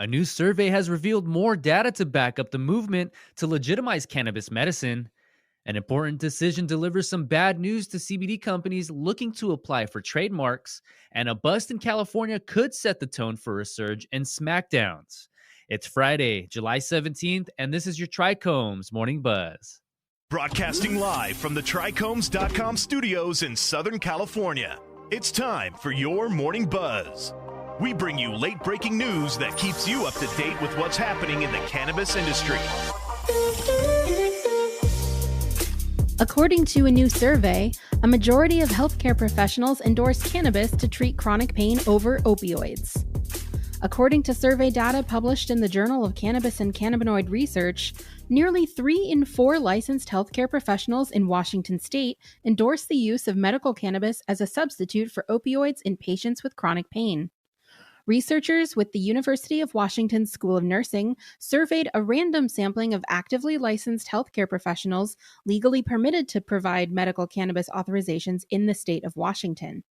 A new survey has revealed more data to back up the movement to legitimize cannabis medicine. An important decision delivers some bad news to CBD companies looking to apply for trademarks, and a bust in California could set the tone for a surge in smackdowns. It's Friday, July 17th, and this is your TRICHOMES Morning Buzz. Broadcasting live from the TRICHOMES.com studios in Southern California. It's time for your Morning Buzz. We bring you late-breaking news that keeps you up to date with what's happening in the cannabis industry. According to a new survey, a majority of healthcare professionals endorse cannabis to treat chronic pain over opioids. According to survey data published in the Journal of Cannabis and Cannabinoid Research, nearly 3 in 4 licensed healthcare professionals in Washington state endorse the use of medical cannabis as a substitute for opioids in patients with chronic pain. Researchers with the University of Washington School of Nursing surveyed a random sampling of actively licensed healthcare professionals legally permitted to provide medical cannabis authorizations in the state of Washington.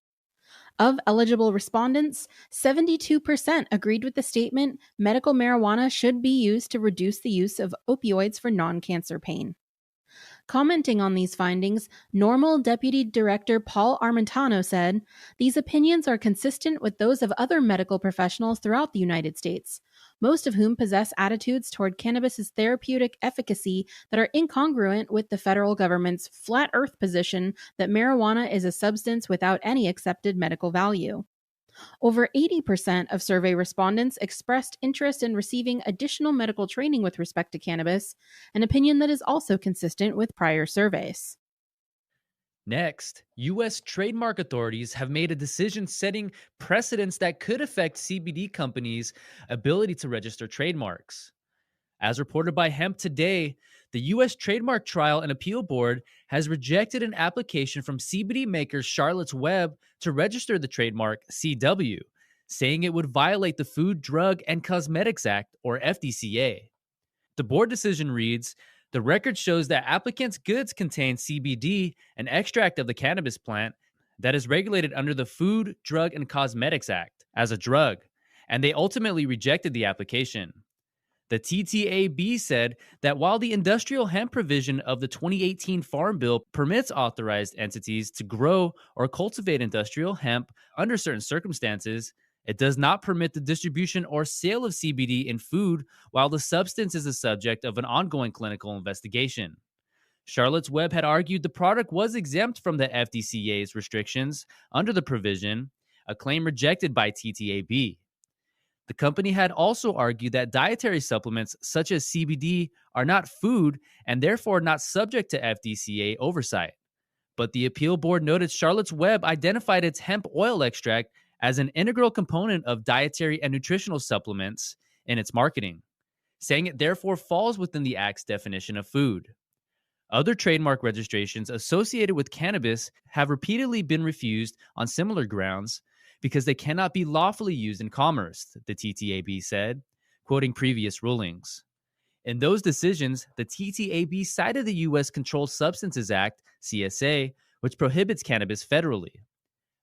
Of eligible respondents, 72% agreed with the statement medical marijuana should be used to reduce the use of opioids for non-cancer pain. Commenting on these findings, NORML Deputy Director Paul Armentano said, "These opinions are consistent with those of other medical professionals throughout the United States, most of whom possess attitudes toward cannabis's therapeutic efficacy that are incongruent with the federal government's flat earth position that marijuana is a substance without any accepted medical value." Over 80% of survey respondents expressed interest in receiving additional medical training with respect to cannabis, an opinion that is also consistent with prior surveys. Next, U.S. trademark authorities have made a decision setting precedents that could affect CBD companies' ability to register trademarks. As reported by Hemp Today, the U.S. Trademark Trial and Appeal Board has rejected an application from CBD maker Charlotte's Web to register the trademark CW, saying it would violate the Food, Drug, and Cosmetics Act, or FDCA. The board decision reads, "The record shows that applicants' goods contain CBD, an extract of the cannabis plant that is regulated under the Food, Drug, and Cosmetics Act as a drug, and they ultimately rejected the application." The TTAB said that while the industrial hemp provision of the 2018 Farm Bill permits authorized entities to grow or cultivate industrial hemp under certain circumstances, it does not permit the distribution or sale of CBD in food while the substance is the subject of an ongoing clinical investigation. Charlotte's Web had argued the product was exempt from the FDCA's restrictions under the provision, a claim rejected by TTAB. The company had also argued that dietary supplements such as CBD are not food and therefore not subject to FDCA oversight. But the appeal board noted Charlotte's Web identified its hemp oil extract as an integral component of dietary and nutritional supplements in its marketing, saying it therefore falls within the Act's definition of food. Other trademark registrations associated with cannabis have repeatedly been refused on similar grounds, because they cannot be lawfully used in commerce, the TTAB said, quoting previous rulings. In those decisions, the TTAB cited the U.S. Controlled Substances Act, CSA, which prohibits cannabis federally.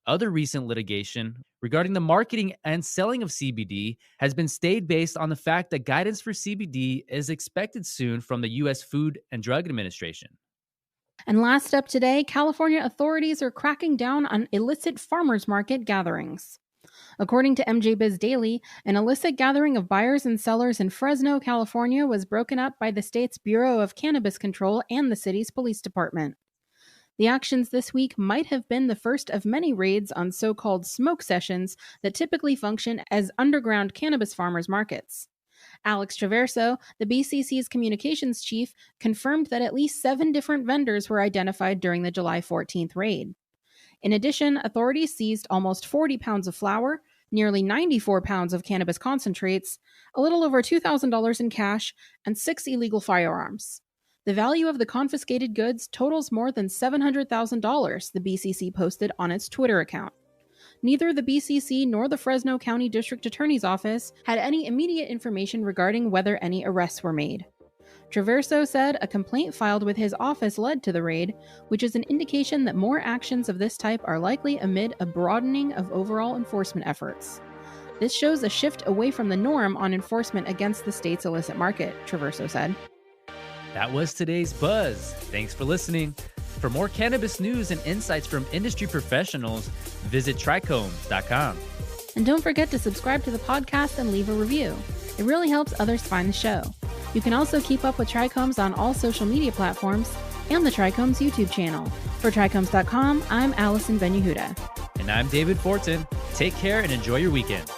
Other recent litigation regarding the marketing and selling of CBD has been stayed based on the fact that guidance for CBD is expected soon from the U.S. Food and Drug Administration. And last up today, California authorities are cracking down on illicit farmers market gatherings. According to MJBiz Daily, an illicit gathering of buyers and sellers in Fresno, California was broken up by the state's Bureau of Cannabis Control and the city's police department. The actions this week might have been the first of many raids on so-called smoke sessions that typically function as underground cannabis farmers markets. Alex Traverso, the BCC's communications chief, confirmed that at least 7 different vendors were identified during the July 14th raid. In addition, authorities seized almost 40 pounds of flour, nearly 94 pounds of cannabis concentrates, a little over $2,000 in cash, and 6 illegal firearms. The value of the confiscated goods totals more than $700,000, the BCC posted on its Twitter account. Neither the BCC nor the Fresno County District Attorney's Office had any immediate information regarding whether any arrests were made. Traverso said a complaint filed with his office led to the raid, which is an indication that more actions of this type are likely amid a broadening of overall enforcement efforts. This shows a shift away from the norm on enforcement against the state's illicit market, Traverso said. That was today's Buzz. Thanks for listening. For more cannabis news and insights from industry professionals, visit TRICHOMES.com. And don't forget to subscribe to the podcast and leave a review. It really helps others find the show. You can also keep up with Trichomes on all social media platforms and the Trichomes YouTube channel. For Trichomes.com, I'm Allison Ben-Yehuda. And I'm David Fortin. Take care and enjoy your weekend.